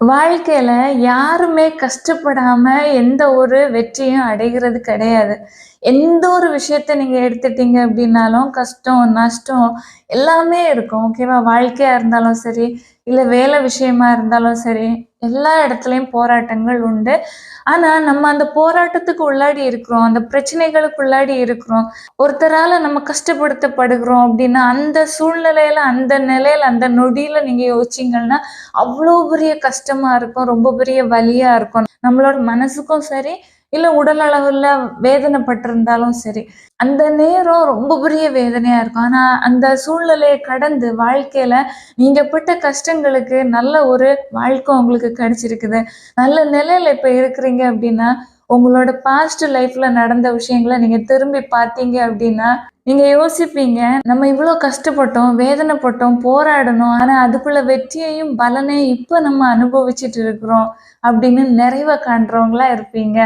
வாழ்க்கையில யாருமே கஷ்டப்படாம எந்த ஒரு வெற்றியும் அடைகிறது கிடையாது. எந்த ஒரு விஷயத்த நீங்க எடுத்துட்டீங்க அப்படின்னாலும், கஷ்டம், நஷ்டம் எல்லாமே இருக்கும். ஓகேவா? வாழ்க்கையா இருந்தாலும் சரி, இல்ல வேலை விஷயமா இருந்தாலும் சரி, எல்லா இடத்துலயும் போராட்டங்கள் உண்டு. ஆனா, நம்ம அந்த போராட்டத்துக்கு உள்ளாடி இருக்கிறோம். அந்த பிரச்சனைகளுக்கு உள்ளாடி இருக்கிறோம். ஒருத்தரால நம்ம கஷ்டப்படுத்தப்படுகிறோம் அப்படின்னா, அந்த சூழ்நிலையில, அந்த நிலையில, அந்த நொடியில நீங்க யோசிச்சீங்கன்னா, அவ்ளோ பெரிய கஷ்டமா இருக்கும். ரொம்ப பெரிய வலியா இருக்கும். நம்மளோட மனசுக்கும் சரி, இல்ல உடல் அளவுல வேதனைப்பட்டிருந்தாலும் சரி. அந்த நேரம் ரொம்ப பெரிய வேதனையா இருக்கும். ஆனா, அந்த சூழ்நிலைய கடந்து வாழ்க்கையில நீங்க பட்ட கஷ்டங்களுக்கு நல்ல ஒரு வாழ்க்கை உங்களுக்கு கிடைச்சிருக்குது. நல்ல நிலையில இப்ப இருக்கிறீங்க அப்டின்னா, உங்களோட பாஸ்ட் லைஃப்ல நடந்த விஷயங்கள நீங்க திரும்பி பார்த்தீங்க அப்டின்னா, நீங்க யோசிப்பீங்க, நம்ம இவ்ளோ கஷ்டப்பட்டோம், வேதனைப்பட்டோம், போராடணும். ஆனா, அதுக்குள்ள வெற்றியையும், பலனையும் இப்ப நம்ம அனுபவிச்சுட்டு இருக்கிறோம். அப்படின்னு நிறைவ காண்றவங்களா இருப்பீங்க.